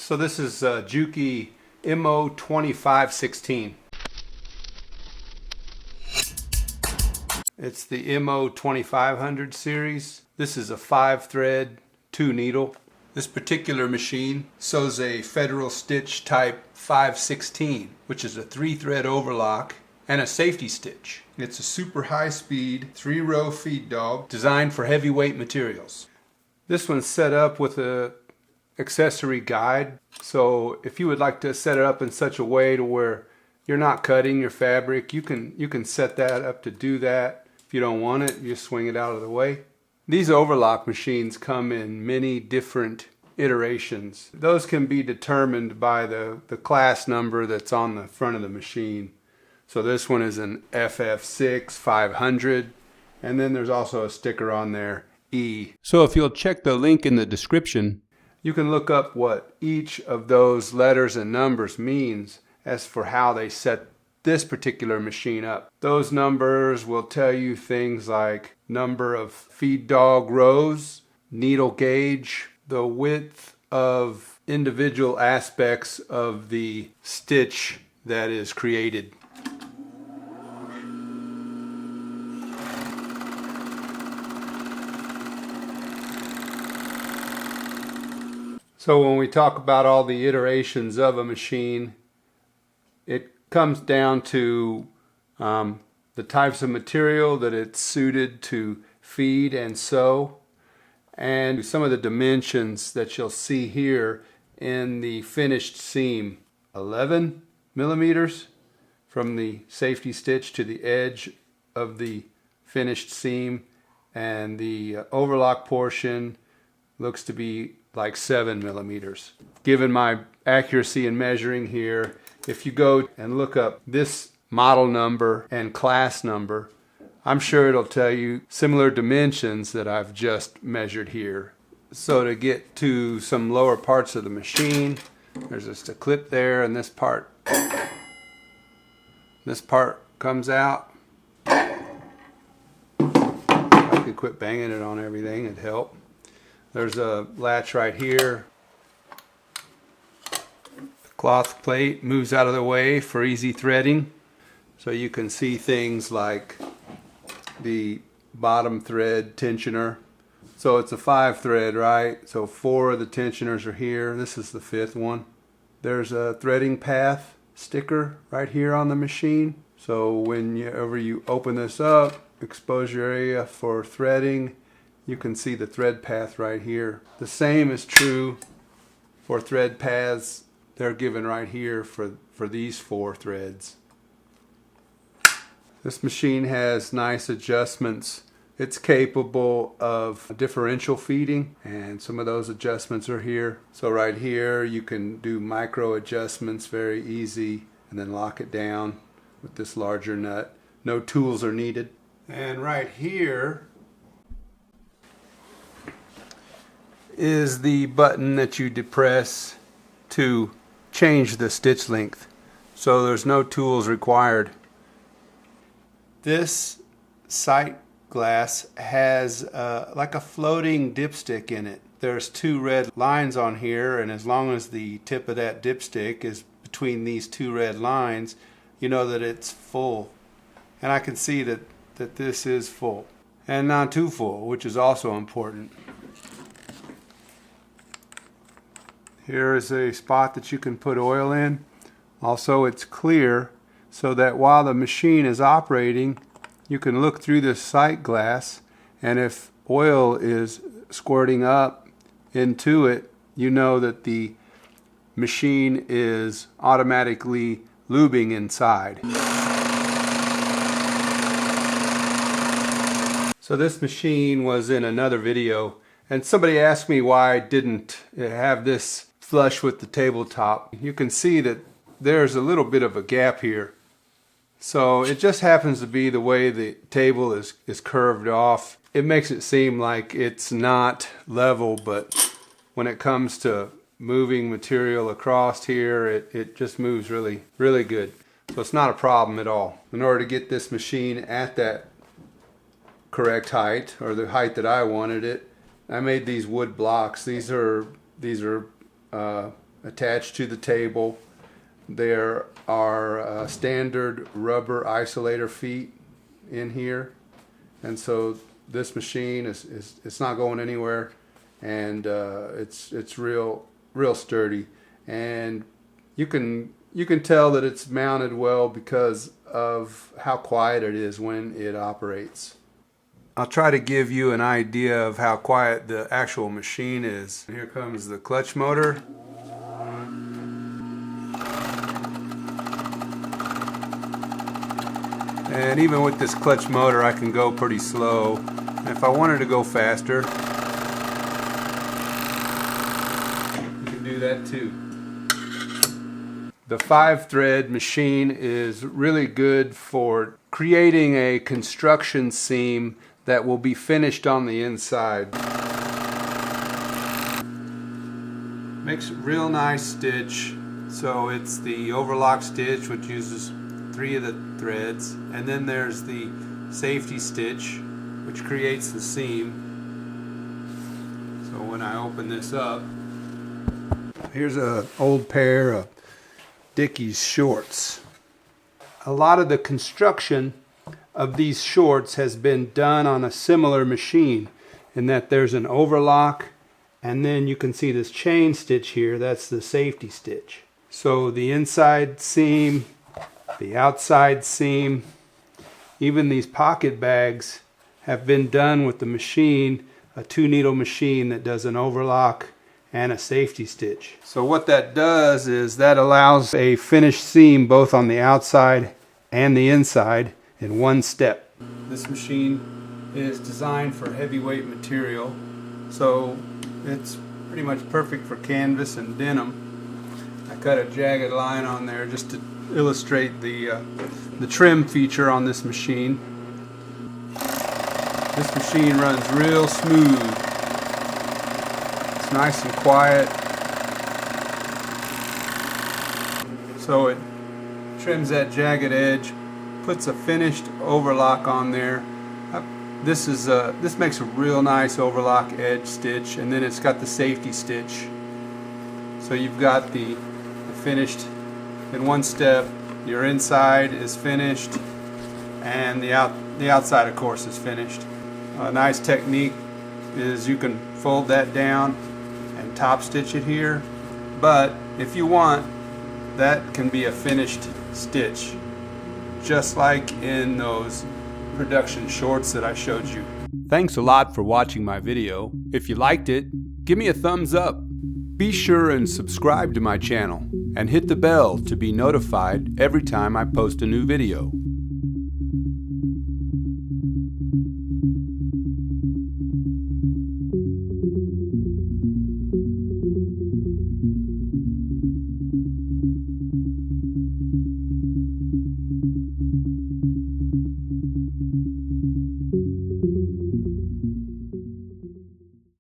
So this is Juki MO2516. It's the MO2500 series. This is a 5-thread, 2-needle. This particular machine sews a Federal Stitch type 516, which is a 3-thread overlock and a safety stitch. It's a super high-speed 3-row feed dog designed for heavyweight materials. This one's set up with a accessory guide, so if you would like to set it up in such a way to where you're not cutting your fabric, you can set that up to do that. If you don't want it, you just swing it out of the way. These overlock machines come in many different iterations. Those can be determined by the class number that's on the front of the machine. So this one is an FF6 500, and then there's also a sticker on there, E. So if you'll check the link in the description, you can look up what each of those letters and numbers means as for how they set this particular machine up. Those numbers will tell you things like number of feed dog rows, needle gauge, the width of individual aspects of the stitch that is created. So when we talk about all the iterations of a machine, it comes down to the types of material that it's suited to feed and sew, and some of the dimensions that you'll see here in the finished seam. 11 millimeters from the safety stitch to the edge of the finished seam, and the overlock portion looks to be like 7 millimeters. Given my accuracy in measuring here, if you go and look up this model number and class number, I'm sure it'll tell you similar dimensions that I've just measured here. So to get to some lower parts of the machine, there's just a clip there, and this part comes out. If I could quit banging it on everything, it'd help. There's a latch right here. The cloth plate moves out of the way for easy threading. So you can see things like the bottom thread tensioner. So it's a 5-thread, right? So 4 of the tensioners are here. This is the 5th one. There's a threading path sticker right here on the machine. So whenever you open this up, exposure area for threading, you can see the thread path right here. The same is true for thread paths. They're given right here for these 4 threads. This machine has nice adjustments. It's capable of differential feeding, and some of those adjustments are here. So right here you can do micro adjustments very easy and then lock it down with this larger nut. No tools are needed. And right here is the button that you depress to change the stitch length. So there's no tools required. This sight glass has like a floating dipstick in it. There's 2 red lines on here, and as long as the tip of that dipstick is between these 2 red lines, you know that it's full. And I can see that this is full and not too full, which is also important. Here is a spot that you can put oil in. Also, it's clear so that while the machine is operating, you can look through this sight glass, and if oil is squirting up into it, you know that the machine is automatically lubing inside. So this machine was in another video, and somebody asked me why I didn't have this flush with the tabletop. You can see that there's a little bit of a gap here. So it just happens to be the way the table is curved off. It makes it seem like it's not level, but when it comes to moving material across here, it just moves really, really good. So it's not a problem at all. In order to get this machine at that correct height, or the height that I wanted it, I made these wood blocks. These are attached to the table. There are standard rubber isolator feet in here, and so this machine it's not going anywhere, and it's real sturdy, and you can tell that it's mounted well because of how quiet it is when it operates. I'll try to give you an idea of how quiet the actual machine is. Here comes the clutch motor. And even with this clutch motor, I can go pretty slow. And if I wanted to go faster, you can do that too. The 5-thread machine is really good for creating a construction seam that will be finished on the inside. Makes a real nice stitch. So it's the overlock stitch, which uses 3 of the threads, and then there's the safety stitch, which creates the seam. So when I open this up, here's an old pair of Dickies shorts. A lot of the construction of these shorts has been done on a similar machine, in that there's an overlock, and then you can see this chain stitch here. That's the safety stitch. So the inside seam, the outside seam, even these pocket bags have been done with the machine, a 2-needle machine that does an overlock and a safety stitch. So what that does is that allows a finished seam both on the outside and the inside in one step. This machine is designed for heavyweight material, so it's pretty much perfect for canvas and denim. I cut a jagged line on there just to illustrate the trim feature on this machine. This machine runs real smooth. It's nice and quiet. So it trims that jagged edge, puts a finished overlock on there. This makes a real nice overlock edge stitch, and then it's got the safety stitch. So you've got the finished in one step. Your inside is finished, and the outside, of course, is finished. A nice technique is you can fold that down and top stitch it here, but if you want, that can be a finished stitch, just like in those production shorts that I showed you. Thanks a lot for watching my video. If you liked it, give me a thumbs up. Be sure and subscribe to my channel and hit the bell to be notified every time I post a new video.